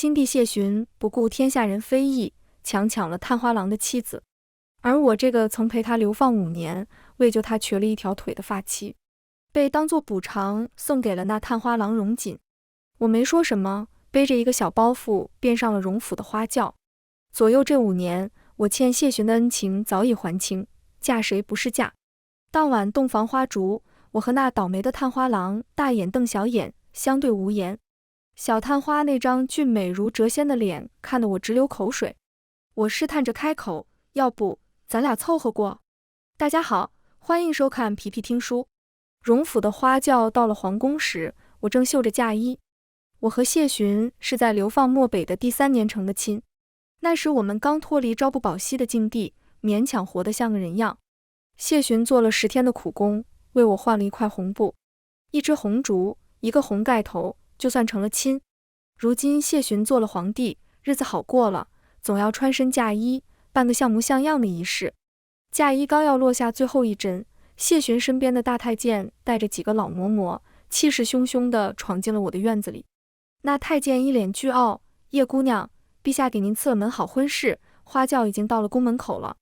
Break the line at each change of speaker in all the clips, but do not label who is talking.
新帝谢询不顾天下人非议，强抢了探花郎的妻子，而我这个曾陪他流放5年，为救他瘸了一条腿的发妻，被当作补偿送给了那探花郎荣锦。我没说什么，背着一个小包袱便上了荣府的花轿。左右这5年，我欠谢询的恩情早已还清，嫁谁不是嫁。当晚洞房花烛，我和那倒霉的探花郎大眼瞪小眼，相对无言。小探花那张俊美如谪仙的脸看得我直流口水。我试探着开口，要不咱俩凑合过？大家好，欢迎收看皮皮听书。荣府的花轿到了皇宫时，我正绣着嫁衣。我和谢询是在流放漠北的第3年成的亲，那时我们刚脱离朝不保夕的境地，勉强活得像个人样。谢询做了10天的苦工，为我换了一块红布、一只红烛、一个红盖头，就算成了亲。如今谢询做了皇帝，日子好过了，总要穿身嫁衣，办个像模像样的仪式。嫁衣刚要落下最后一针，谢询身边的大太监带着几个老嬷嬷，气势汹汹地闯进了我的院子里。那太监一脸倨傲：“叶姑娘，陛下给您赐了门好婚事，花轿已经到了宫门口了。”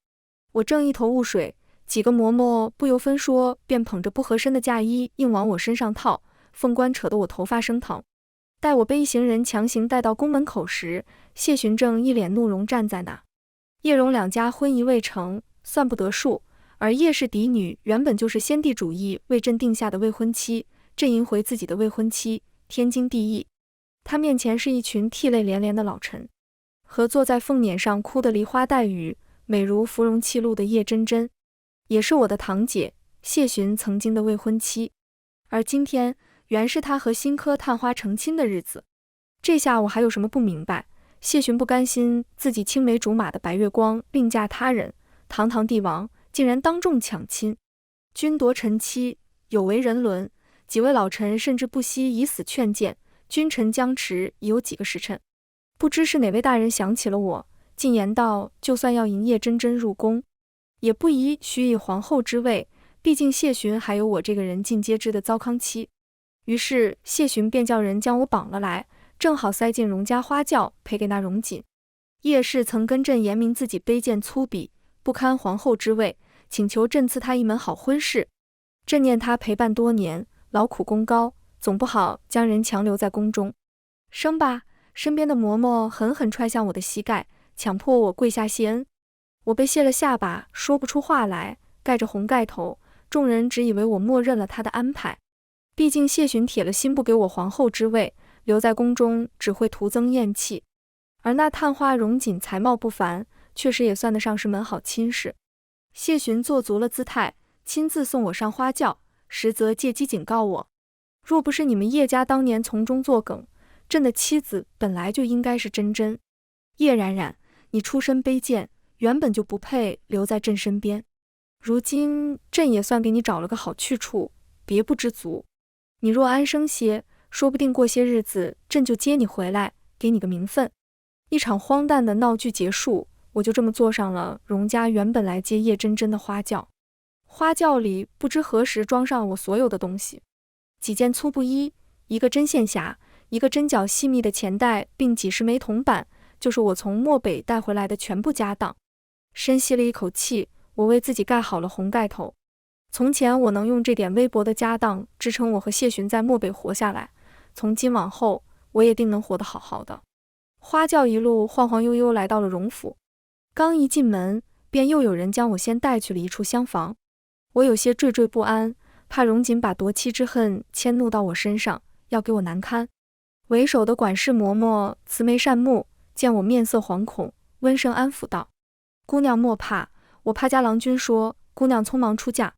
我正一头雾水，几个嬷嬷不由分说便捧着不合身的嫁衣硬往我身上套，凤冠扯得我头发生疼。待我被一行人强行带到宫门口时，谢询正一脸怒容站在那。叶荣2家婚仪未成，算不得数，而叶氏嫡女原本就是先帝主意为朕定下的未婚妻，朕迎回自己的未婚妻，天经地义。他面前是一群涕泪连连的老臣，和坐在凤辇上哭得梨花带雨，美如芙蓉泣露的叶真真，也是我的堂姐谢询曾经的未婚妻，而今天原是她和新科探花成亲的日子。这下我还有什么不明白？谢询不甘心自己青梅竹马的白月光另嫁他人，堂堂帝王竟然当众抢亲，君夺臣妻，有违人伦。几位老臣甚至不惜以死劝谏，君臣僵持已有几个时辰。不知是哪位大人想起了我，进言道就算要迎叶真真入宫，也不宜许以皇后之位，毕竟谢询还有我这个人尽皆知的糟糠妻。于是谢询便叫人将我绑了来，正好塞进荣家花轿赔给那荣锦。叶氏曾跟朕言明自己卑贱粗鄙，不堪皇后之位，请求朕赐他一门好婚事。朕念他陪伴多年，劳苦功高，总不好将人强留在宫中。生吧！身边的嬷嬷狠狠踹向我的膝盖，强迫我跪下谢恩。我被卸了下巴，说不出话来，盖着红盖头，众人只以为我默认了他的安排。毕竟谢询铁了心不给我皇后之位，留在宫中只会徒增厌弃。而那探花荣锦才貌不凡，确实也算得上是门好亲事。谢询做足了姿态，亲自送我上花轿，实则借机警告我：若不是你们叶家当年从中作梗，朕的妻子本来就应该是真真。叶冉冉，你出身卑贱，原本就不配留在朕身边。如今朕也算给你找了个好去处，别不知足。你若安生些，说不定过些日子朕就接你回来，给你个名分。一场荒诞的闹剧结束，我就这么坐上了荣家原本来接叶真真的花轿。花轿里不知何时装上我所有的东西，几件粗布衣，一个针线匣，一个针脚细密的钱袋，并几十枚铜板，就是我从漠北带回来的全部家当。深吸了一口气，我为自己盖好了红盖头。从前我能用这点微薄的家当支撑我和谢询在漠北活下来，从今往后我也定能活得好好的。花轿一路晃晃悠悠来到了荣府，刚一进门，便又有人将我先带去了一处厢房。我有些惴惴不安，怕荣锦把夺妻之恨迁怒到我身上，要给我难堪。为首的管事嬷嬷慈眉善目，见我面色惶恐，温声安抚道：“姑娘莫怕，我怕家郎君说姑娘匆忙出嫁，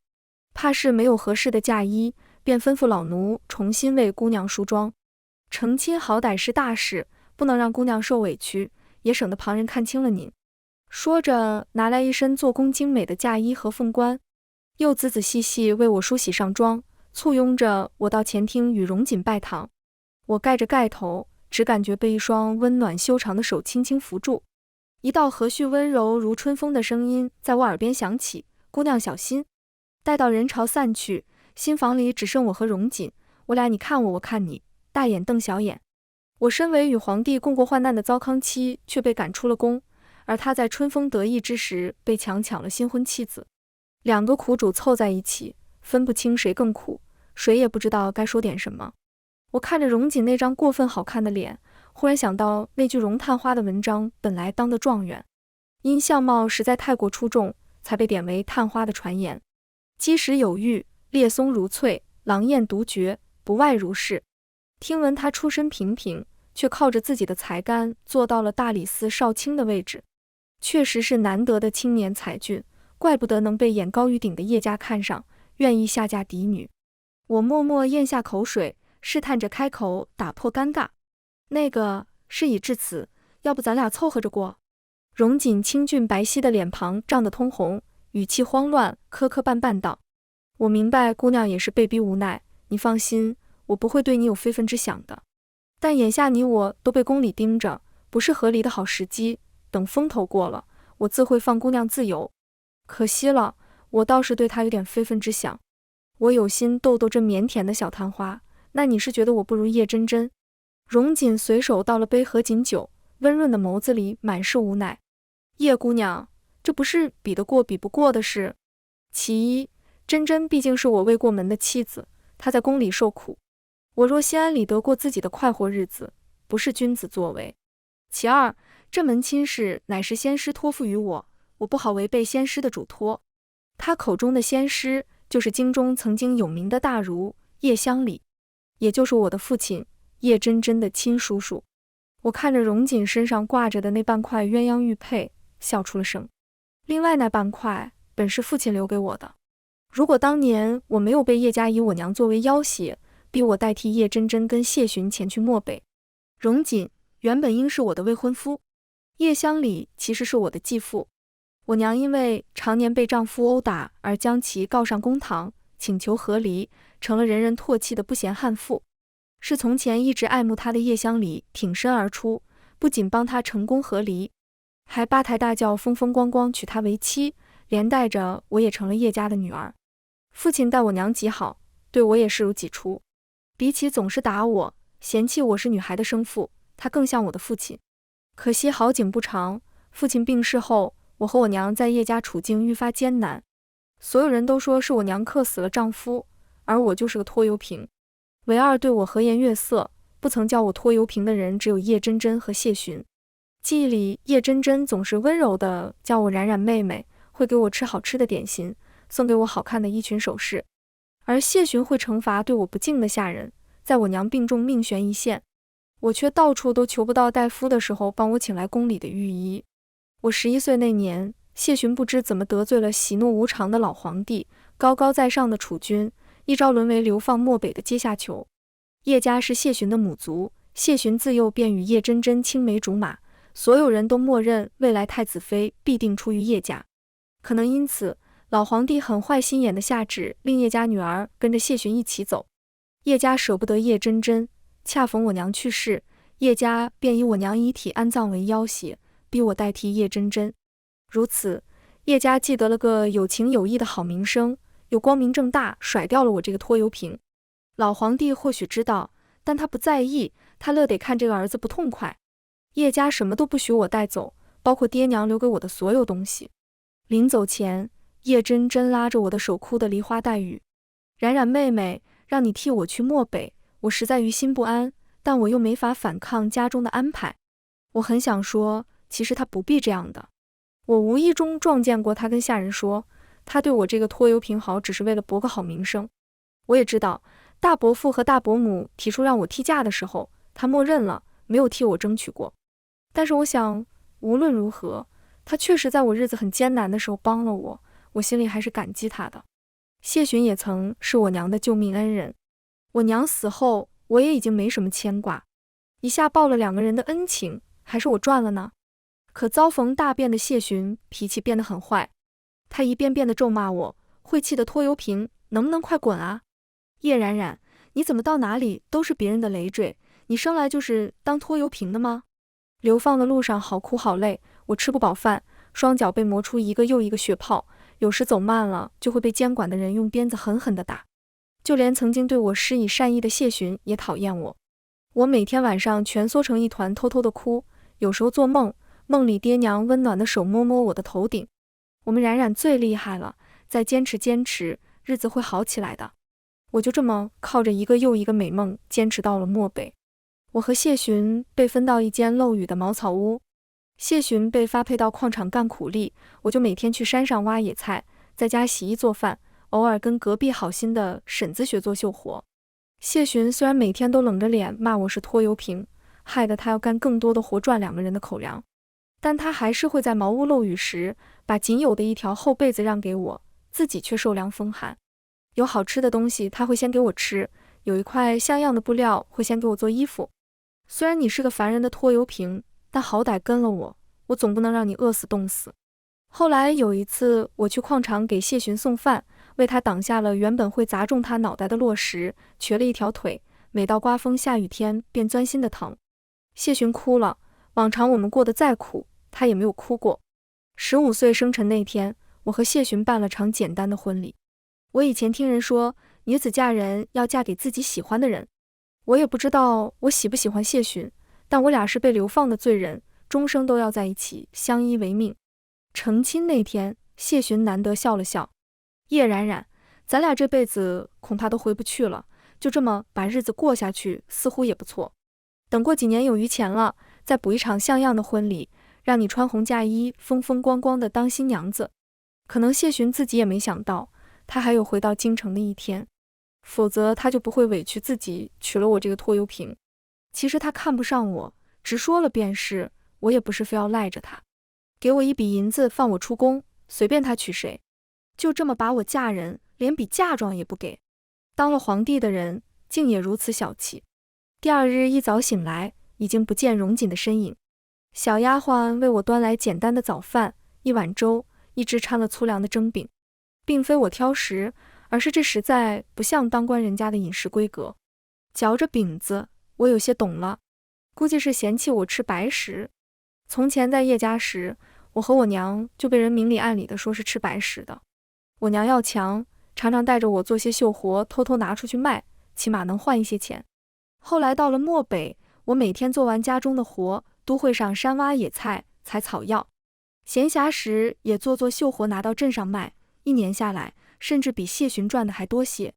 怕是没有合适的嫁衣，便吩咐老奴重新为姑娘梳妆。成亲好歹是大事，不能让姑娘受委屈，也省得旁人看清了您。”说着拿来一身做工精美的嫁衣和凤冠，又仔仔细细为我梳洗上妆，簇拥着我到前厅与荣锦拜堂。我盖着盖头，只感觉被一双温暖修长的手轻轻扶住。一道和煦温柔如春风的声音在我耳边响起：“姑娘小心。”待到人潮散去，新房里只剩我和荣锦，我俩你看我，我看你，大眼瞪小眼。我身为与皇帝共过患难的糟糠妻，却被赶出了宫，而他在春风得意之时被强抢了新婚妻子。两个苦主凑在一起，分不清谁更苦，谁也不知道该说点什么。我看着荣锦那张过分好看的脸，忽然想到那句荣探花的文章本来当的状元，因相貌实在太过出众，才被点为探花的传言。姬石有玉，列松如翠，狼艳独绝，不外如是。听闻他出身平平，却靠着自己的才干做到了大理寺少卿的位置，确实是难得的青年才俊，怪不得能被眼高于顶的叶家看上，愿意下嫁嫡女。我默默咽下口水，试探着开口打破尴尬。那个，事已至此，要不咱俩凑合着过？荣锦清俊白皙的脸庞涨得通红，语气慌乱，磕磕绊绊道：我明白姑娘也是被逼无奈，你放心，我不会对你有非分之想的。但眼下你我都被宫里盯着，不是和离的好时机，等风头过了，我自会放姑娘自由。可惜了，我倒是对她有点非分之想。我有心逗逗这腼腆的小探花，那你是觉得我不如叶真真？荣锦随手倒了杯合卺酒，温润的眸子里满是无奈。叶姑娘，这不是比得过比不过的事。其一，真真毕竟是我未过门的妻子，她在宫里受苦，我若心安理得过自己的快活日子，不是君子作为。其二，这门亲事乃是先师托付于我，我不好违背先师的嘱托。他口中的先师，就是京中曾经有名的大儒叶乡里，也就是我的父亲叶真真的亲叔叔。我看着荣锦身上挂着的那半块鸳鸯玉佩，笑出了声。另外那半块本是父亲留给我的，如果当年我没有被叶家以我娘作为要挟，逼我代替叶真真跟谢寻前去漠北，荣锦原本应是我的未婚夫，叶乡里其实是我的继父。我娘因为常年被丈夫殴打而将其告上公堂，请求和离，成了人人唾弃的不贤悍妇。是从前一直爱慕她的叶乡里挺身而出，不仅帮她成功和离，还八抬大轿风风光光娶她为妻，连带着我也成了叶家的女儿。父亲待我娘极好，对我也视如己出。比起总是打我，嫌弃我是女孩的生父，他更像我的父亲。可惜好景不长，父亲病逝后，我和我娘在叶家处境愈发艰难。所有人都说是我娘克死了丈夫，而我就是个拖油瓶。唯二对我和颜悦色，不曾叫我拖油瓶的人，只有叶真真和谢寻。记忆里，叶真真总是温柔地叫我冉冉妹妹，会给我吃好吃的点心，送给我好看的衣裙首饰。而谢寻会惩罚对我不敬的下人，在我娘病重命悬一线，我却到处都求不到大夫的时候帮我请来宫里的御医。我11岁那年，谢寻不知怎么得罪了喜怒无常的老皇帝，高高在上的储君，一朝沦为流放漠北的阶下囚。叶家是谢寻的母族，谢寻自幼便与叶真真青梅竹马，所有人都默认未来太子妃必定出于叶家。可能因此，老皇帝很坏心眼的下旨，令叶家女儿跟着谢寻一起走。叶家舍不得叶真真，恰逢我娘去世，叶家便以我娘遗体安葬为要挟，逼我代替叶真真。如此，叶家既得了个有情有义的好名声，又光明正大甩掉了我这个拖油瓶。老皇帝或许知道，但他不在意，他乐得看这个儿子不痛快。叶家什么都不许我带走，包括爹娘留给我的所有东西。临走前，叶真真拉着我的手哭得梨花带雨。冉冉妹妹，让你替我去漠北，我实在于心不安，但我又没法反抗家中的安排。我很想说，其实他不必这样的。我无意中撞见过他跟下人说，他对我这个拖油瓶好，只是为了博个好名声。我也知道，大伯父和大伯母提出让我替嫁的时候，他默认了，没有替我争取过。但是我想，无论如何，他确实在我日子很艰难的时候帮了我，我心里还是感激他的。谢寻也曾是我娘的救命恩人，我娘死后，我也已经没什么牵挂，一下报了2个人的恩情，还是我赚了呢。可遭逢大变的谢寻脾气变得很坏，他一遍遍地咒骂我，晦气的拖油瓶，能不能快滚啊？叶冉冉，你怎么到哪里都是别人的累赘？你生来就是当拖油瓶的吗？流放的路上好苦好累，我吃不饱饭，双脚被磨出一个又一个血泡，有时走慢了就会被监管的人用鞭子狠狠地打。就连曾经对我施以善意的谢寻也讨厌我。我每天晚上蜷缩成一团偷偷的哭，有时候做梦，梦里爹娘温暖的手摸摸我的头顶。我们冉冉最厉害了，再坚持坚持，日子会好起来的。我就这么靠着一个又一个美梦坚持到了漠北。我和谢寻被分到一间漏雨的茅草屋，谢寻被发配到矿场干苦力，我就每天去山上挖野菜，在家洗衣做饭，偶尔跟隔壁好心的婶子学做绣活。谢寻虽然每天都冷着脸骂我是拖油瓶，害得他要干更多的活赚2个人的口粮，但他还是会在茅屋漏雨时把仅有的一条厚被子让给我，自己却受凉风寒。有好吃的东西他会先给我吃，有一块像样的布料会先给我做衣服。虽然你是个烦人的拖油瓶，但好歹跟了我，我总不能让你饿死冻死。后来有一次我去矿场给谢寻送饭，为他挡下了原本会砸中他脑袋的落石，瘸了一条腿，每到刮风下雨天便钻心的疼。谢寻哭了，往常我们过得再苦，他也没有哭过。15岁生辰那天，我和谢寻办了场简单的婚礼。我以前听人说，女子嫁人要嫁给自己喜欢的人，我也不知道我喜不喜欢谢寻，但我俩是被流放的罪人，终生都要在一起，相依为命。成亲那天，谢寻难得笑了笑，叶冉冉，咱俩这辈子恐怕都回不去了，就这么把日子过下去，似乎也不错。等过几年有余钱了，再补一场像样的婚礼，让你穿红嫁衣，风风光光的当新娘子。可能谢寻自己也没想到，他还有回到京城的一天，否则他就不会委屈自己娶了我这个拖油瓶。其实他看不上我，直说了便是，我也不是非要赖着他。给我一笔银子放我出宫，随便他娶谁。就这么把我嫁人，连笔嫁妆也不给。当了皇帝的人，竟也如此小气。第二日一早醒来，已经不见荣锦的身影。小丫鬟为我端来简单的早饭，一碗粥，一只掺了粗粮的蒸饼。并非我挑食，而是这实在不像当官人家的饮食规格。嚼着饼子，我有些懂了，估计是嫌弃我吃白食。从前在叶家时，我和我娘就被人明里暗里的说是吃白食的。我娘要强，常常带着我做些绣活，偷偷拿出去卖，起码能换一些钱。后来到了漠北，我每天做完家中的活，都会上山挖野菜，采草药，闲暇时也做做绣活拿到镇上卖。1年下来，甚至比谢寻赚的还多些。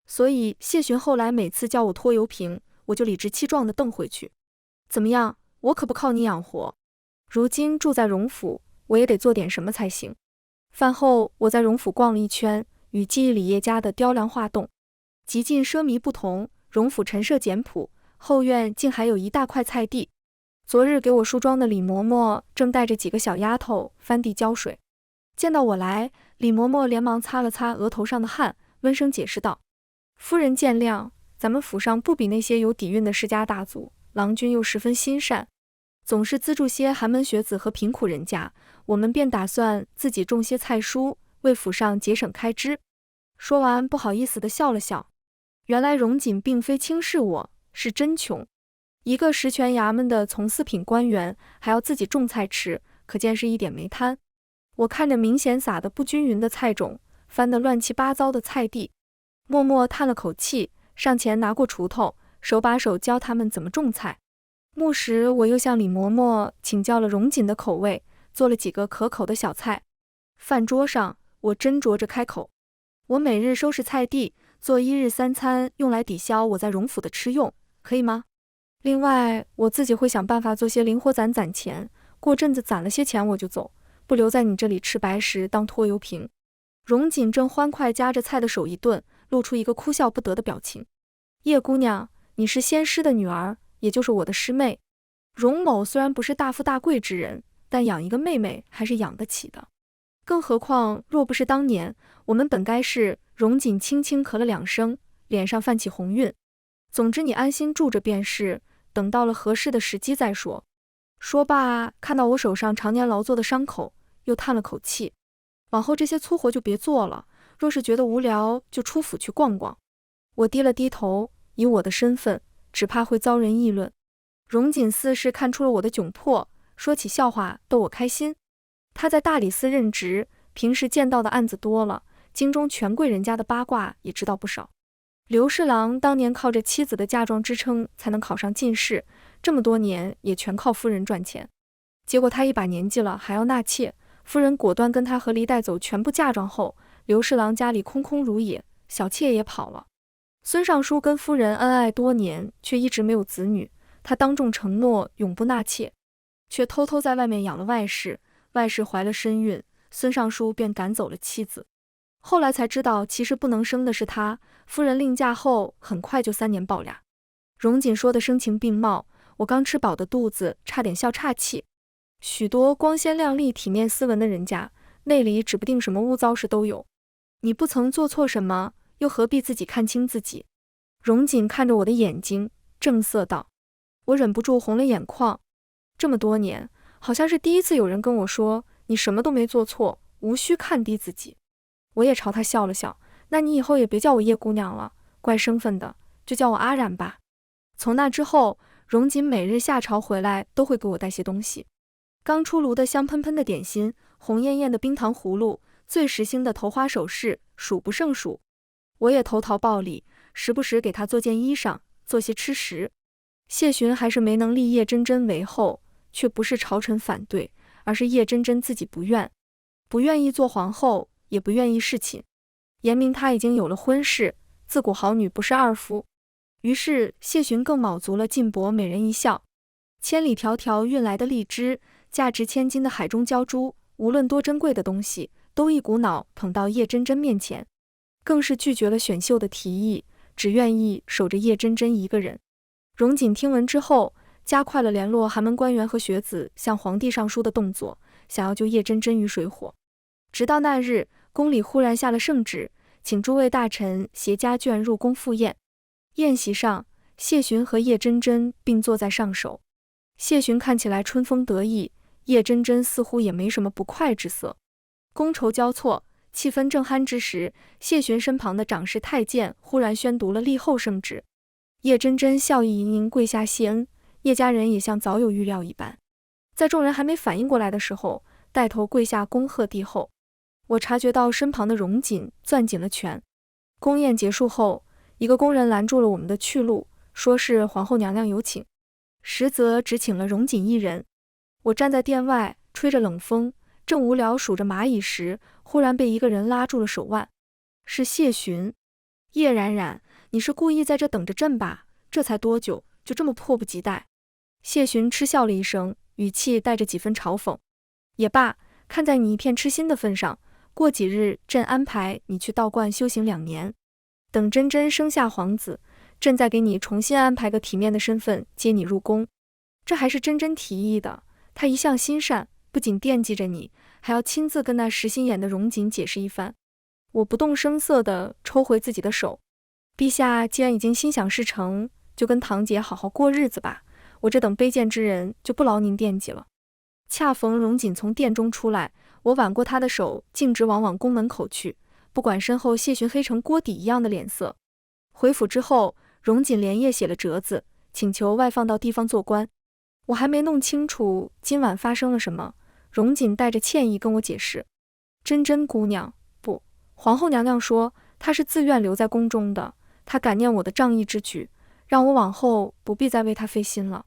所以谢寻后来每次叫我拖油瓶，我就理直气壮地瞪回去。怎么样，我可不靠你养活。如今住在荣府，我也得做点什么才行。饭后我在荣府逛了一圈，与记忆里叶家的雕梁画栋极尽奢靡不同。荣府陈设简朴，后院竟还有一大块菜地。昨日给我梳妆的李嬷嬷正带着几个小丫头翻地浇水，见到我来，李嬷嬷连忙擦了擦额头上的汗，温声解释道：夫人见谅，咱们府上不比那些有底蕴的世家大族，郎君又十分心善，总是资助些寒门学子和贫苦人家，我们便打算自己种些菜蔬，为府上节省开支。说完不好意思地笑了笑。原来荣锦并非轻视我，是真穷。一个实权衙门的从四品官员，还要自己种菜吃，可见是一点没贪。我看着明显撒得不均匀的菜种，翻得乱七八糟的菜地，默默叹了口气，上前拿过锄头，手把手教他们怎么种菜。暮时我又向李嬷嬷请教了荣锦的口味，做了几个可口的小菜。饭桌上我斟酌着开口：我每日收拾菜地，做1日3餐，用来抵消我在荣府的吃用，可以吗？另外我自己会想办法做些零活攒钱，过阵子攒了些钱我就走，不留在你这里吃白食当拖油瓶。荣锦正欢快夹着菜的手一顿，露出一个哭笑不得的表情。叶姑娘，你是先师的女儿，也就是我的师妹。荣某虽然不是大富大贵之人，但养一个妹妹还是养得起的。更何况若不是当年，我们本该是……荣锦轻轻咳了2声，脸上泛起红晕。总之你安心住着便是，等到了合适的时机再说。说罢，看到我手上常年劳作的伤口，又叹了口气。往后这些粗活就别做了，若是觉得无聊，就出府去逛逛。我低了低头，以我的身份，只怕会遭人议论。荣锦似是看出了我的窘迫，说起笑话逗我开心。他在大理寺任职，平时见到的案子多了，京中权贵人家的八卦也知道不少。刘侍郎当年靠着妻子的嫁妆支撑才能考上进士，这么多年也全靠夫人赚钱。结果他一把年纪了还要纳妾，夫人果断跟他和离带走全部嫁妆后，刘侍郎家里空空如也，小妾也跑了。孙尚书跟夫人恩爱多年，却一直没有子女，他当众承诺永不纳妾，却偷偷在外面养了外室，外室怀了身孕，孙尚书便赶走了妻子。后来才知道，其实不能生的是他，夫人另嫁后很快就3年抱俩。荣锦说的声情并茂，我刚吃饱的肚子差点笑岔气。许多光鲜亮丽、体面斯文的人家，内里指不定什么污糟事都有。你不曾做错什么，又何必自己看清自己？荣锦看着我的眼睛，正色道。我忍不住红了眼眶。这么多年，好像是第一次有人跟我说，你什么都没做错，无需看低自己。我也朝他笑了笑，那你以后也别叫我叶姑娘了，怪生分的，就叫我阿染吧。从那之后，荣锦每日下朝回来都会给我带些东西。刚出炉的香喷喷的点心，红艳艳的冰糖葫芦，最时兴的头花首饰，数不胜数。我也投桃报李，时不时给他做件衣裳，做些吃食。谢询还是没能立叶真真为后，却不是朝臣反对，而是叶真真自己不愿意做皇后，也不愿意侍寝，言明她已经有了婚事，自古好女不是二夫。于是谢询更卯足了劲博美人一笑。千里迢迢运来的荔枝，价值千金的海中鲛珠，无论多珍贵的东西，都一股脑捧到叶真真面前，更是拒绝了选秀的提议，只愿意守着叶真真一个人。荣锦听闻之后，加快了联络寒门官员和学子向皇帝上书的动作，想要救叶真真于水火。直到那日，宫里忽然下了圣旨，请诸位大臣携家眷入宫赴宴。宴席上，谢询和叶真真并坐在上首。谢询看起来春风得意，叶真真似乎也没什么不快之色。觥筹交错，气氛正酣之时，谢询身旁的长侍太监忽然宣读了立后圣旨。叶真真笑意盈盈跪下谢恩，叶家人也像早有预料一般，在众人还没反应过来的时候，带头跪下恭贺帝后。我察觉到身旁的荣锦攥紧了拳。宫宴结束后，一个宫人拦住了我们的去路，说是皇后娘娘有请，实则只请了荣锦一人。我站在殿外，吹着冷风，正无聊数着蚂蚁时，忽然被一个人拉住了手腕。是谢询。叶冉冉，你是故意在这等着朕吧？这才多久，就这么迫不及待？谢询嗤笑了一声，语气带着几分嘲讽。也罢，看在你一片痴心的份上，过几日朕安排你去道观修行2年，等真真生下皇子，朕再给你重新安排个体面的身份接你入宫。这还是真真提议的，她一向心善，不仅惦记着你，还要亲自跟那实心眼的荣锦解释一番。我不动声色地抽回自己的手。陛下既然已经心想事成，就跟堂姐好好过日子吧，我这等卑贱之人就不劳您惦记了。恰逢荣锦从殿中出来，我挽过他的手，径直往宫门口去，不管身后谢询黑成锅底一样的脸色。回府之后，荣锦连夜写了折子，请求外放到地方做官。我还没弄清楚今晚发生了什么，荣锦带着歉意跟我解释。真真姑娘，不，皇后娘娘说她是自愿留在宫中的，她感念我的仗义之举，让我往后不必再为她费心了。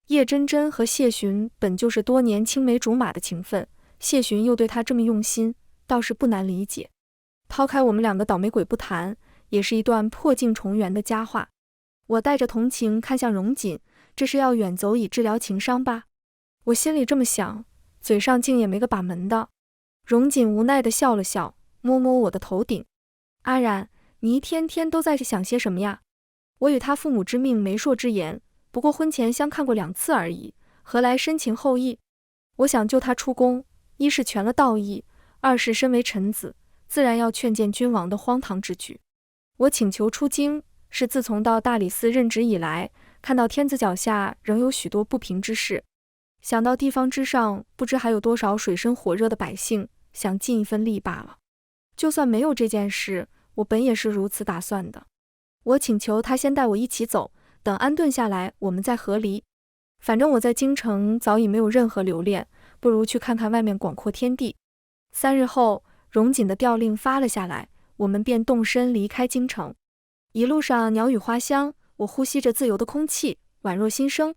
叶真真和谢询本就是多年青梅竹马的情分，谢询又对她这么用心，倒是不难理解。抛开我们2个倒霉鬼不谈，也是一段破镜重圆的佳话。我带着同情看向荣锦，这是要远走以治疗情伤吧？我心里这么想，嘴上竟也没个把门的。荣锦无奈地笑了笑，摸摸我的头顶。阿冉，你一天天都在想些什么呀？我与他父母之命媒妁之言，不过婚前相看过2次而已，何来深情厚谊？我想救他出宫，一是全了道义，二是身为臣子，自然要劝谏君王的荒唐之举。我请求出京，是自从到大理寺任职以来，看到天子脚下仍有许多不平之事，想到地方之上不知还有多少水深火热的百姓，想尽一份力罢了。就算没有这件事，我本也是如此打算的。我请求他先带我一起走，等安顿下来，我们再和离。反正我在京城早已没有任何留恋，不如去看看外面广阔天地。3日后，荣锦的调令发了下来，我们便动身离开京城。一路上鸟语花香，我呼吸着自由的空气，宛若新生。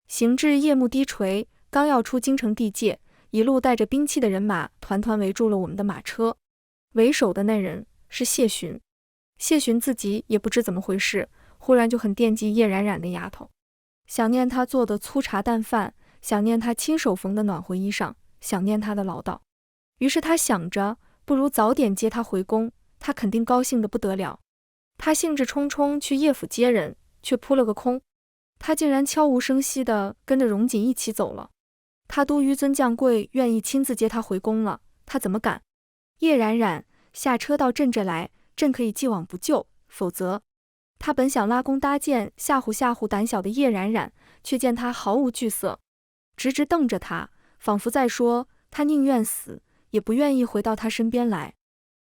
行至夜幕低垂，刚要出京城地界，一路带着兵器的人马团团围住了我们的马车。为首的那人是谢寻。谢寻自己也不知怎么回事，忽然就很惦记叶冉冉那丫头，想念她做的粗茶淡饭，想念她亲手缝的暖和衣裳，想念她的唠叨。于是他想着，不如早点接她回宫，她肯定高兴得不得了。他兴致冲冲去叶府接人，却扑了个空。他竟然悄无声息地跟着荣锦一起走了。他都纡尊降贵，愿意亲自接他回宫了，他怎么敢？叶冉冉，下车到朕这来，朕可以既往不咎，否则……他本想拉弓搭箭，吓唬吓唬胆小的叶冉冉，却见他毫无惧色，直直瞪着他，仿佛在说，他宁愿死，也不愿意回到他身边来。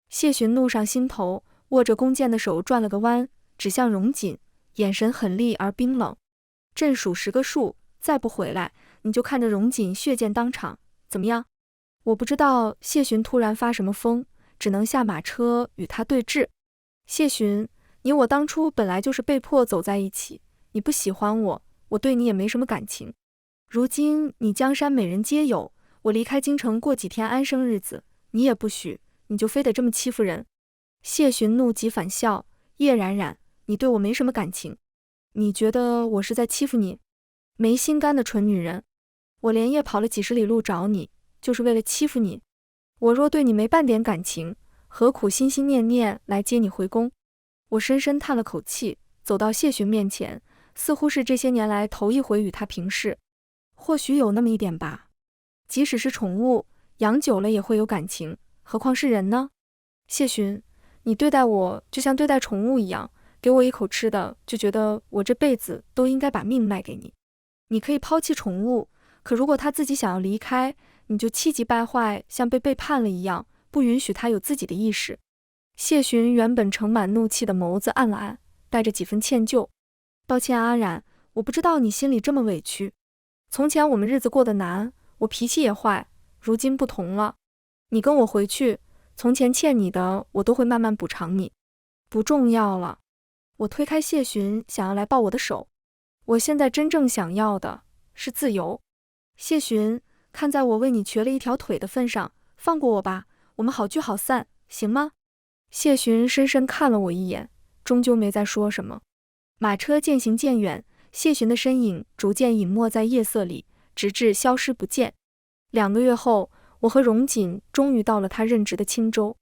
谢寻怒上心头，握着弓箭的手转了个弯，指向荣锦，眼神狠厉而冰冷。朕数10个数，再不回来，你就看着荣锦血溅当场，怎么样？我不知道谢寻突然发什么疯，只能下马车与他对峙。谢寻，你我当初本来就是被迫走在一起，你不喜欢我，我对你也没什么感情。如今你江山美人皆有，我离开京城过几天安生日子，你也不许，你就非得这么欺负人。谢寻怒极反笑，叶冉冉，你对我没什么感情，你觉得我是在欺负你？没心肝的蠢女人，我连夜跑了几十里路找你，就是为了欺负你。我若对你没半点感情，何苦心心念念来接你回宫？我深深叹了口气，走到谢寻面前，似乎是这些年来头一回与他平视。或许有那么一点吧，即使是宠物，养久了也会有感情，何况是人呢？谢寻，你对待我就像对待宠物一样，给我一口吃的，就觉得我这辈子都应该把命卖给你。你可以抛弃宠物，可如果他自己想要离开，你就气急败坏，像被背叛了一样，不允许他有自己的意识。谢寻原本盛满怒气的眸子暗了暗，带着几分歉疚。抱歉阿冉，我不知道你心里这么委屈。从前我们日子过得难，我脾气也坏，如今不同了。你跟我回去，从前欠你的，我都会慢慢补偿你。不重要了。我推开谢寻，想要来抱我的手。我现在真正想要的是自由。谢寻，看在我为你瘸了一条腿的份上，放过我吧，我们好聚好散，行吗？谢寻深深看了我一眼，终究没再说什么。马车渐行渐远，谢寻的身影逐渐隐没在夜色里，直至消失不见。2个月后，我和荣锦终于到了他任职的青州。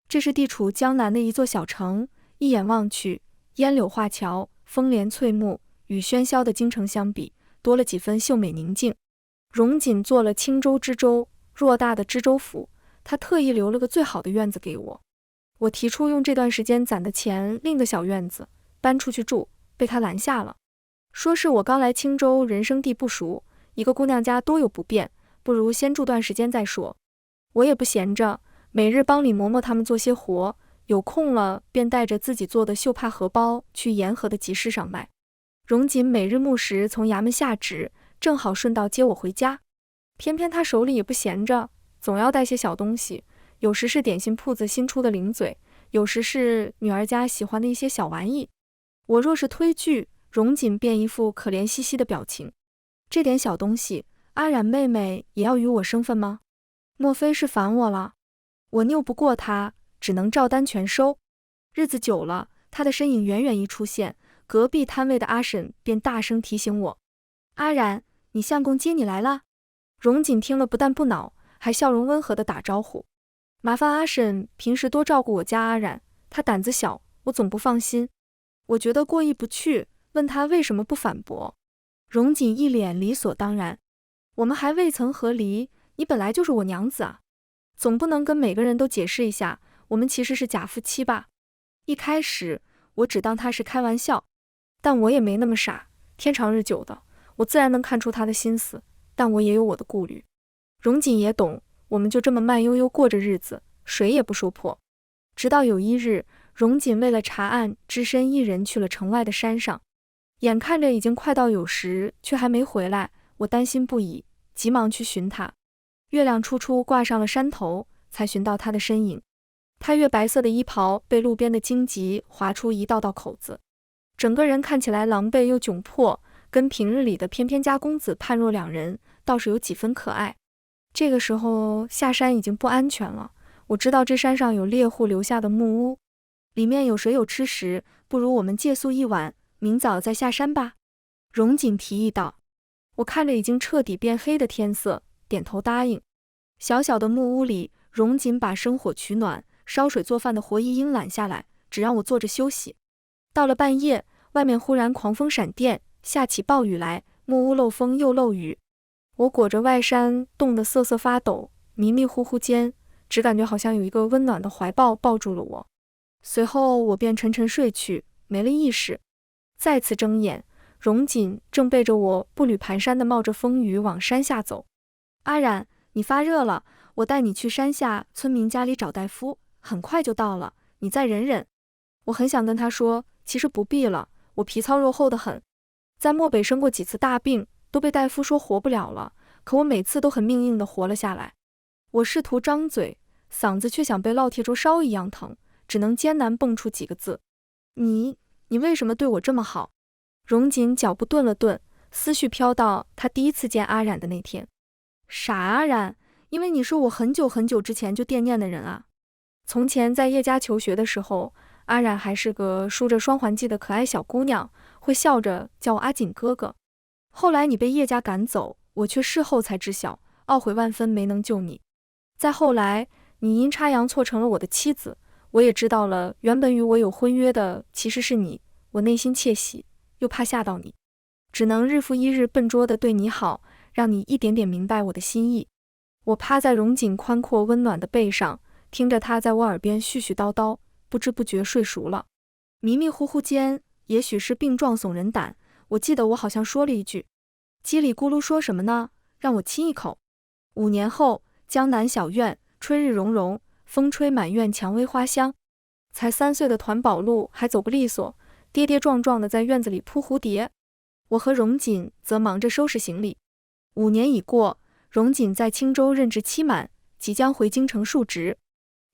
这是地处江南的一座小城，一眼望去，烟柳画桥，风帘翠幕，与喧嚣的京城相比，多了几分秀美宁静。荣锦做了青州知州，偌大的知州府，他特意留了个最好的院子给我。我提出用这段时间攒的钱另个小院子搬出去住，被他拦下了，说是我刚来青州，人生地不熟，一个姑娘家多有不便，不如先住段时间再说。我也不闲着，每日帮李嬷嬷他们做些活，有空了便带着自己做的绣帕荷包去沿河的集市上卖。荣锦每日木时从衙门下旨，正好顺道接我回家。偏偏他手里也不闲着，总要带些小东西，有时是点心铺子新出的零嘴，有时是女儿家喜欢的一些小玩意。我若是推拒，荣锦便一副可怜兮兮的表情。这点小东西，阿冉妹妹也要与我生分吗？莫非是烦我了？我拗不过他，只能照单全收。日子久了，他的身影远远一出现，隔壁摊位的阿婶便大声提醒我：阿冉，你相公接你来了。荣锦听了不但不恼，还笑容温和地打招呼：麻烦阿婶平时多照顾我家阿冉，她胆子小，我总不放心。我觉得过意不去，问他为什么不反驳。荣锦一脸理所当然：我们还未曾和离，你本来就是我娘子啊，总不能跟每个人都解释一下，我们其实是假夫妻吧？一开始我只当他是开玩笑，但我也没那么傻，天长日久的，我自然能看出他的心思，但我也有我的顾虑。荣锦也懂，我们就这么慢悠悠过着日子，谁也不说破。直到有一日，荣锦为了查案，只身一人去了城外的山上，眼看着已经快到酉时，却还没回来，我担心不已，急忙去寻他。月亮初初挂上了山头，才寻到他的身影。他月白色的衣袍被路边的荆棘划出一道道口子，整个人看起来狼狈又窘迫，跟平日里的翩翩家公子判若两人，倒是有几分可爱。这个时候下山已经不安全了，我知道这山上有猎户留下的木屋，里面有水有吃食，不如我们借宿一晚，明早再下山吧。荣锦提议道。我看着已经彻底变黑的天色，点头答应。小小的木屋里，荣锦把生火取暖、烧水做饭的活一应揽下来，只让我坐着休息。到了半夜，外面忽然狂风闪电，下起暴雨来，木屋漏风又漏雨。我裹着外衫，冻得瑟瑟发抖，迷迷糊糊间，只感觉好像有一个温暖的怀抱抱住了我。随后我便沉沉睡去，没了意识。再次睁眼，荣锦正背着我步履蹒跚地冒着风雨往山下走。阿冉，你发热了，我带你去山下村民家里找大夫，很快就到了，你再忍忍。我很想跟他说，其实不必了，我皮糙肉厚得很，在漠北生过几次大病，都被大夫说活不了了，可我每次都很命硬地活了下来。我试图张嘴，嗓子却像被烙铁灼烧一样疼，只能艰难蹦出几个字：你为什么对我这么好？荣锦脚步顿了顿，思绪飘到他第一次见阿冉的那天。傻阿冉，因为你是我很久很久之前就惦念的人啊。从前在叶家求学的时候，阿冉还是个梳着双环髻的可爱小姑娘，会笑着叫我阿锦哥哥。后来你被叶家赶走，我却事后才知晓，懊悔万分没能救你。再后来，你阴差阳错成了我的妻子，我也知道了原本与我有婚约的其实是你，我内心窃喜，又怕吓到你，只能日复一日笨拙地对你好，让你一点点明白我的心意。我趴在荣锦宽阔温暖的背上，听着他在我耳边絮絮叨叨，不知不觉睡熟了。迷迷糊糊间，也许是病状悚人胆，我记得我好像说了一句，叽里咕噜说什么呢？让我亲一口。5年后，江南小院，春日融融，风吹满院蔷薇花香。才3岁的团宝路还走不利索，跌跌撞撞地在院子里扑蝴蝶。我和荣锦则忙着收拾行李。5年已过，荣锦在青州任职期满，即将回京城述职。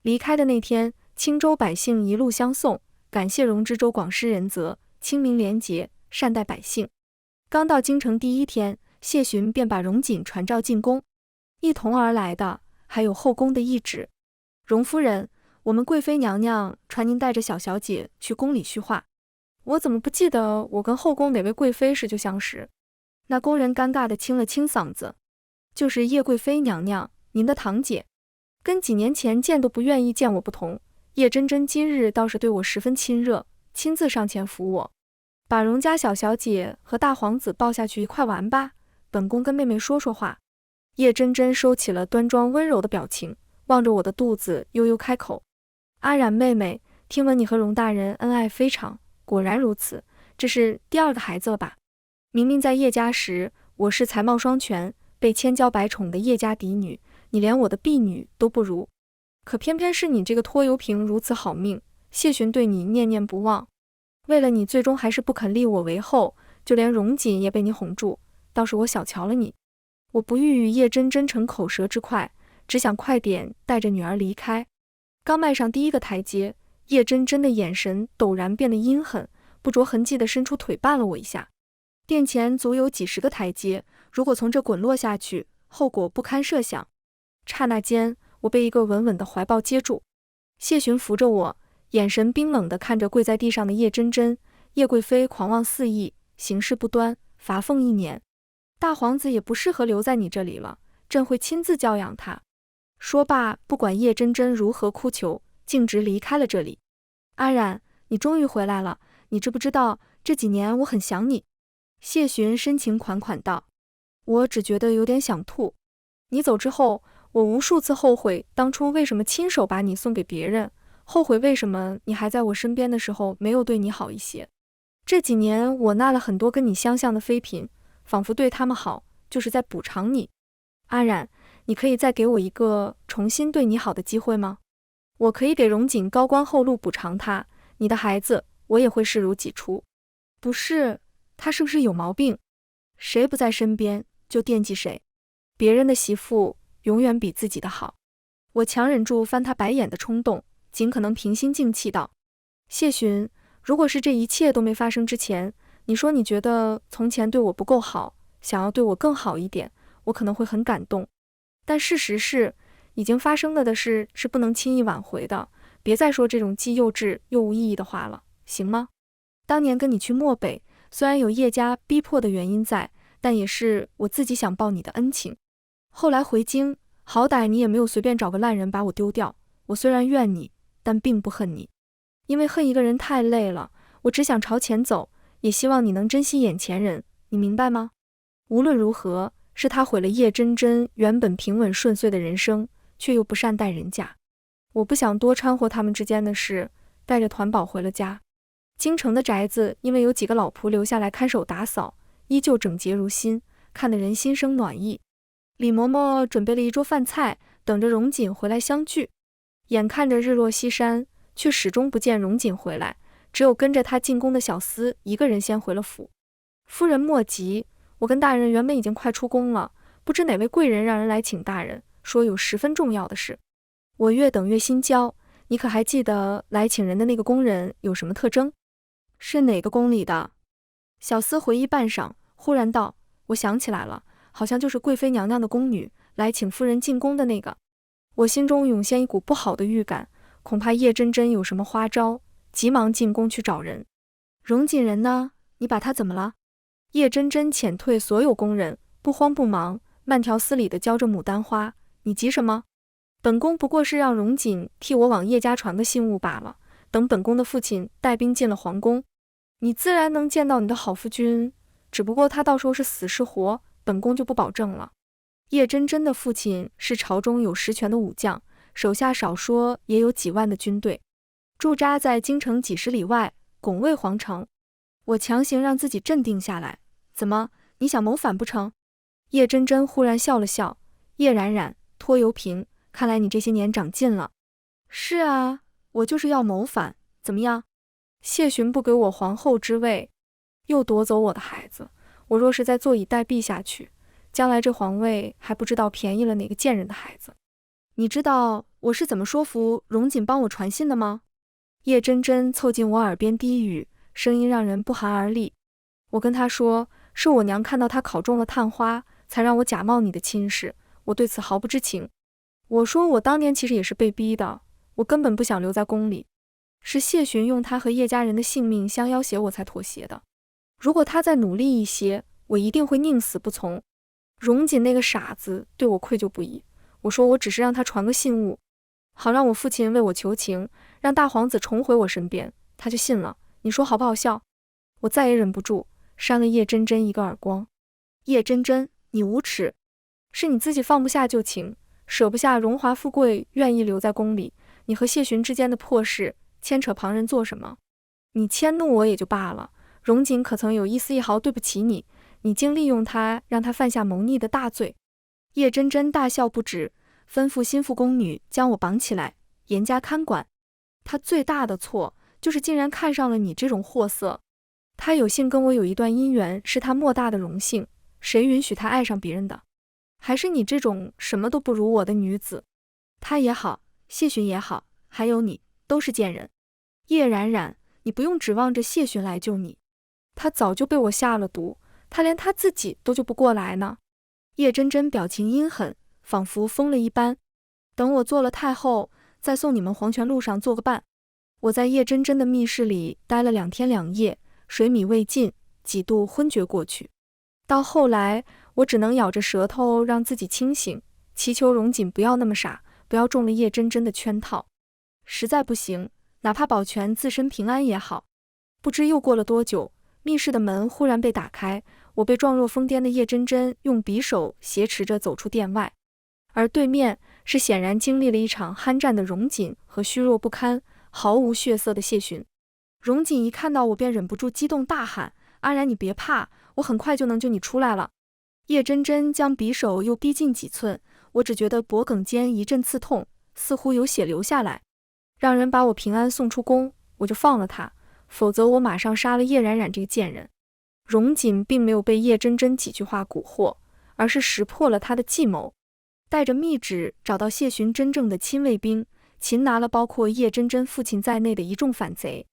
离开的那天，青州百姓一路相送，感谢荣之州广施仁泽，清明廉洁，善待百姓。刚到京城第1天，谢询便把荣锦传召进宫，一同而来的还有后宫的懿旨。荣夫人，我们贵妃娘娘传您带着小小姐去宫里叙话。我怎么不记得我跟后宫哪位贵妃时就相识？那宫人尴尬地清了清嗓子，就是叶贵妃娘娘，您的堂姐，跟几年前见都不愿意见我不同，叶真真今日倒是对我十分亲热，亲自上前扶我，把荣家小小姐和大皇子抱下去一块玩吧，本宫跟妹妹说说话。叶真真收起了端庄温柔的表情，望着我的肚子悠悠开口：阿冉妹妹，听闻你和荣大人恩爱非常，果然如此，这是第2个孩子了吧？明明在叶家时，我是才貌双全，被千娇百宠的叶家嫡女，你连我的婢女都不如，可偏偏是你这个拖油瓶如此好命，谢询对你念念不忘。为了你最终还是不肯立我为后，就连荣锦也被你哄住，倒是我小瞧了你。我不欲与叶真真逞口舌之快，只想快点带着女儿离开。刚迈上第1个台阶，叶真真的眼神陡然变得阴狠，不着痕迹地伸出腿绊了我一下。殿前足有几10个台阶，如果从这滚落下去，后果不堪设想。刹那间，我被一个稳稳的怀抱接住。谢询扶着我，眼神冰冷地看着跪在地上的叶真真。叶贵妃狂妄肆意，行事不端，罚俸1年。大皇子也不适合留在你这里了，朕会亲自教养他。说罢，不管叶真真如何哭求，径直离开了这里。阿冉，你终于回来了，你知不知道这几年我很想你？谢询深情款款道。我只觉得有点想吐。你走之后，我无数次后悔当初为什么亲手把你送给别人，后悔为什么你还在我身边的时候没有对你好一些。这几年我纳了很多跟你相像的妃嫔，仿佛对他们好就是在补偿你。阿冉，你可以再给我一个重新对你好的机会吗？我可以给荣锦高官厚禄补偿他，你的孩子我也会视如己出。不是，他是不是有毛病？谁不在身边就惦记谁，别人的媳妇永远比自己的好。我强忍住翻他白眼的冲动，尽可能平心静气道：谢寻，如果是这一切都没发生之前，你说你觉得从前对我不够好，想要对我更好一点，我可能会很感动。但事实是，已经发生了的事是不能轻易挽回的，别再说这种既幼稚又无意义的话了，行吗？当年跟你去漠北，虽然有叶家逼迫的原因在，但也是我自己想报你的恩情。后来回京，好歹你也没有随便找个烂人把我丢掉。我虽然怨你，但并不恨你，因为恨一个人太累了，我只想朝前走，也希望你能珍惜眼前人，你明白吗？无论如何，是他毁了叶真真原本平稳顺遂的人生，却又不善待人家。我不想多掺和他们之间的事，带着团宝回了家。京城的宅子因为有几个老仆留下来看守打扫，依旧整洁如新，看得人心生暖意。李嬷嬷准备了一桌饭菜，等着荣锦回来相聚。眼看着日落西山，却始终不见荣锦回来，只有跟着他进宫的小厮一个人先回了府。夫人莫急，我跟大人原本已经快出宫了，不知哪位贵人让人来请大人，说有十分重要的事。我越等越心焦，你可还记得来请人的那个宫人有什么特征？是哪个宫里的？小厮回忆半晌，忽然道：我想起来了，好像就是贵妃娘娘的宫女来请夫人进宫的那个。我心中涌现一股不好的预感，恐怕叶真真有什么花招，急忙进宫去找人。荣锦人呢？你把他怎么了？叶真真遣退所有宫人，不慌不忙，慢条斯理地浇着牡丹花。你急什么？本宫不过是让荣锦替我往叶家传个信物罢了。等本宫的父亲带兵进了皇宫，你自然能见到你的好夫君，只不过他到时候是死是活，本宫就不保证了。叶真真的父亲是朝中有实权的武将，手下少说也有几万的军队，驻扎在京城几十里外，拱卫皇城。我强行让自己镇定下来，怎么，你想谋反不成？叶真真忽然笑了笑，叶冉冉，拖油瓶，看来你这些年长进了。是啊，我就是要谋反，怎么样？谢寻不给我皇后之位，又夺走我的孩子，我若是再坐以待毙下去，将来这皇位还不知道便宜了哪个贱人的孩子。你知道我是怎么说服荣锦帮我传信的吗？叶真真凑近我耳边低语，声音让人不寒而栗。我跟他说，是我娘看到他考中了探花，才让我假冒你的亲事，我对此毫不知情。我说我当年其实也是被逼的，我根本不想留在宫里，是谢寻用他和叶家人的性命相要挟我才妥协的。如果他再努力一些，我一定会宁死不从。荣锦那个傻子对我愧疚不已，我说我只是让他传个信物，好让我父亲为我求情，让大皇子重回我身边，他就信了。你说好不好笑？我再也忍不住，扇了叶真真一个耳光。叶真真，你无耻！是你自己放不下旧情，舍不下荣华富贵，愿意留在宫里，你和谢寻之间的破事，牵扯旁人做什么？你迁怒我也就罢了，荣锦可曾有一丝一毫对不起你？你竟利用他，让他犯下谋逆的大罪。叶真真大笑不止，吩咐心腹宫女将我绑起来，严加看管。他最大的错就是竟然看上了你这种货色。他有幸跟我有一段姻缘，是他莫大的荣幸，谁允许他爱上别人的？还是你这种什么都不如我的女子？他也好，谢寻也好，还有你，都是贱人。叶冉冉，你不用指望着谢寻来救你，他早就被我下了毒，他连他自己都救不过来呢。叶真真表情阴狠，仿佛疯了一般。等我做了太后，再送你们黄泉路上做个伴。我在叶真真的密室里待了2天2夜，水米未进，几度昏厥过去。到后来，我只能咬着舌头让自己清醒，祈求荣锦不要那么傻，不要中了叶真真的圈套。实在不行，哪怕保全自身平安也好。不知又过了多久，密室的门忽然被打开，我被状若疯癫的叶真真用匕首挟持着走出殿外，而对面是显然经历了一场酣战的荣锦和虚弱不堪、毫无血色的谢寻。荣锦一看到我便忍不住激动大喊：阿然，你别怕，我很快就能救你出来了。叶真真将匕首又逼近几寸，我只觉得脖颈间一阵刺痛，似乎有血流下来。让人把我平安送出宫，我就放了他，否则我马上杀了叶冉冉这个贱人。荣锦并没有被叶真真几句话蛊惑，而是识破了他的计谋，带着密旨找到谢寻真正的亲卫兵，擒拿了包括叶真真父亲在内的一众反贼。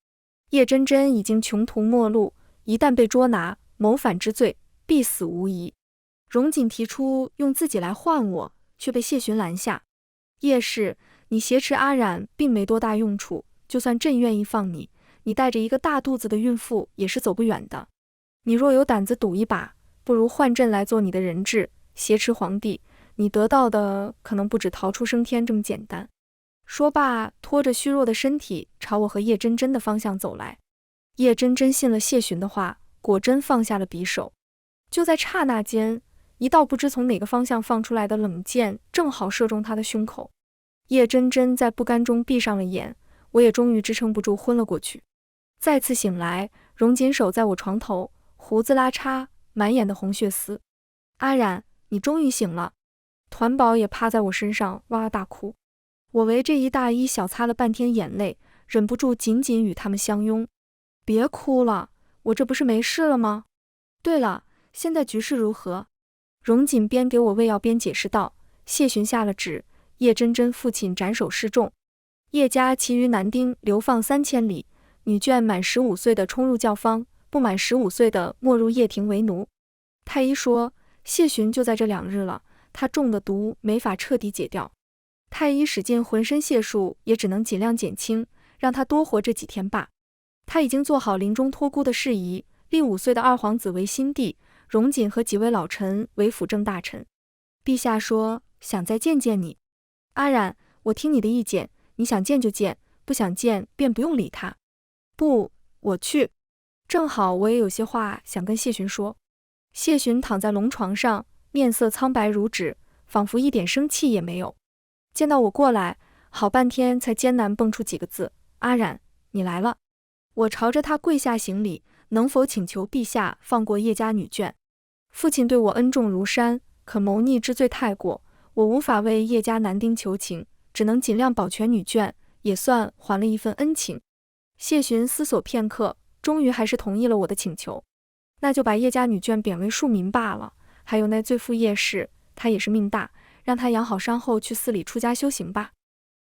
叶真真已经穷途末路，一旦被捉拿，谋反之罪必死无疑。荣锦提出用自己来换我，却被谢询拦下。叶氏，你挟持阿染并没多大用处，就算朕愿意放你，你带着一个大肚子的孕妇也是走不远的。你若有胆子赌一把，不如换朕来做你的人质，挟持皇帝，你得到的可能不止逃出升天这么简单。说罢，拖着虚弱的身体朝我和叶真真的方向走来。叶真真信了谢询的话，果真放下了匕首。就在刹那间，一道不知从哪个方向放出来的冷箭正好射中他的胸口。叶真真在不甘中闭上了眼，我也终于支撑不住昏了过去。再次醒来，荣锦守在我床头，胡子拉碴，满眼的红血丝。阿染，你终于醒了。团宝也趴在我身上哇哇大哭。我围着一大衣小擦了半天眼泪，忍不住紧紧与他们相拥。别哭了，我这不是没事了吗？对了，现在局势如何？荣锦边给我喂药边解释道。谢询下了旨，叶真真父亲斩首示众，叶家其余男丁流放3000里，女眷满15岁的冲入教坊，不满15岁的没入掖庭为奴。太医说，谢询就在这2日了，他中的毒没法彻底解掉。太医使尽浑身解数，也只能尽量减轻，让他多活这几天罢。他已经做好临终托孤的事宜，立5岁的二皇子为新帝，荣锦和几位老臣为辅政大臣。陛下说想再见见你。阿染，我听你的意见，你想见就见，不想见便不用理他。不，我去。正好我也有些话想跟谢询说。谢询躺在龙床上，面色苍白如纸，仿佛一点生气也没有。见到我过来，好半天才艰难蹦出几个字：阿染，你来了。我朝着他跪下行礼，能否请求陛下放过叶家女眷？父亲对我恩重如山，可谋逆之罪太过，我无法为叶家男丁求情，只能尽量保全女眷，也算还了一份恩情。谢询思索片刻，终于还是同意了我的请求。那就把叶家女眷贬为庶民罢了，还有那罪妇叶氏，她也是命大，让她养好伤后去寺里出家修行吧。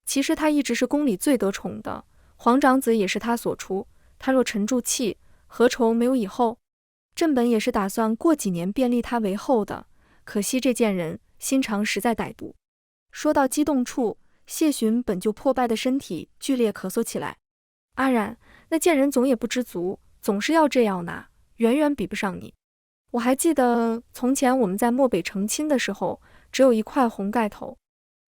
其实她一直是宫里最得宠的，皇长子也是她所出，她若沉住气，何愁没有以后？朕本也是打算过几年便立她为后的，可惜这贱人心肠实在歹毒。说到激动处，谢询本就破败的身体剧烈咳嗽起来。阿染，那贱人总也不知足，总是要这样拿，远远比不上你。我还记得从前我们在漠北成亲的时候，只有一块红盖头，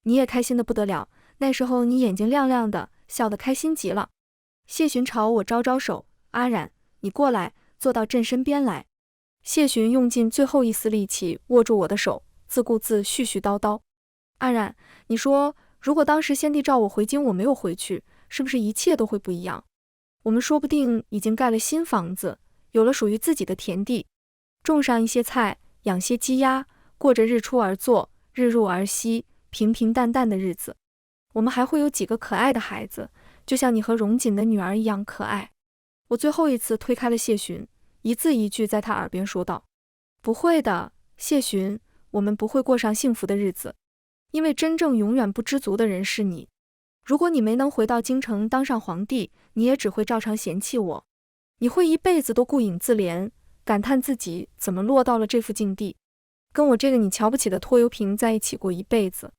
你也开心的不得了，那时候你眼睛亮亮的，笑得开心极了。谢询朝我招招手，阿染，你过来，坐到朕身边来。谢询用尽最后一丝力气握住我的手，自顾自絮絮叨叨。阿染，你说如果当时先帝召我回京，我没有回去，是不是一切都会不一样？我们说不定已经盖了新房子，有了属于自己的田地，种上一些菜，养些鸡鸭，过着日出而作，日入而息，平平淡淡的日子。我们还会有几个可爱的孩子，就像你和荣锦的女儿一样可爱。我最后一次推开了谢询，一字一句在他耳边说道：不会的，谢询，我们不会过上幸福的日子，因为真正永远不知足的人是你。如果你没能回到京城当上皇帝，你也只会照常嫌弃我，你会一辈子都顾影自怜，感叹自己怎么落到了这副境地，跟我这个你瞧不起的拖油瓶在一起过一辈子。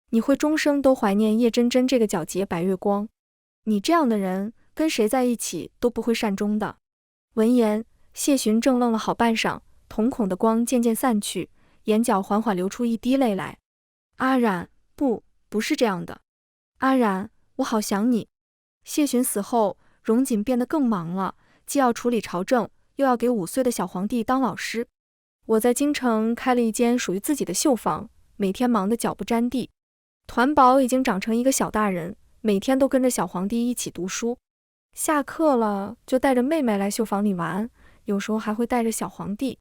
你会终生都怀念叶真真这个皎洁白月光，你这样的人跟谁在一起都不会善终的。闻言，谢询怔愣了好半晌，瞳孔的光渐渐散去，眼角缓缓流出一滴泪来。阿染，不是这样的。阿染，我好想你。谢询死后，荣锦变得更忙了，既要处理朝政，又要给5岁的小皇帝当老师。我在京城开了一间属于自己的绣坊，每天忙得脚不沾地。团宝已经长成一个小大人，每天都跟着小皇帝一起读书，下课了就带着妹妹来绣坊里玩，有时候还会带着小皇帝。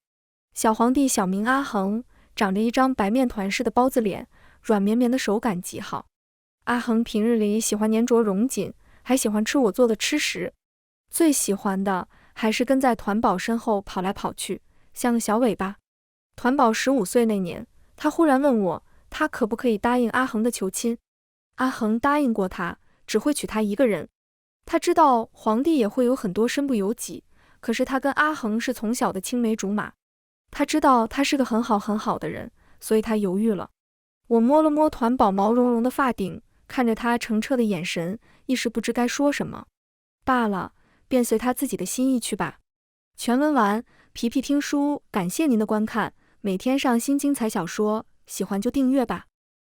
小皇帝小名阿恒，长着一张白面团似的包子脸，软绵绵的手感极好。阿恒平日里喜欢黏着荣锦，还喜欢吃我做的吃食，最喜欢的还是跟在团宝身后跑来跑去，像个小尾巴。团宝15岁那年，他忽然问我，他可不可以答应阿恒的求亲。阿衡答应过他，只会娶她一个人。他知道皇帝也会有很多身不由己，可是他跟阿衡是从小的青梅竹马，他知道他是个很好很好的人，所以他犹豫了。我摸了摸团宝毛茸茸的发顶，看着他澄澈的眼神，一时不知该说什么。罢了，便随他自己的心意去吧。全文完，皮皮听书，感谢您的观看，每天上新精彩小说，喜欢就订阅吧。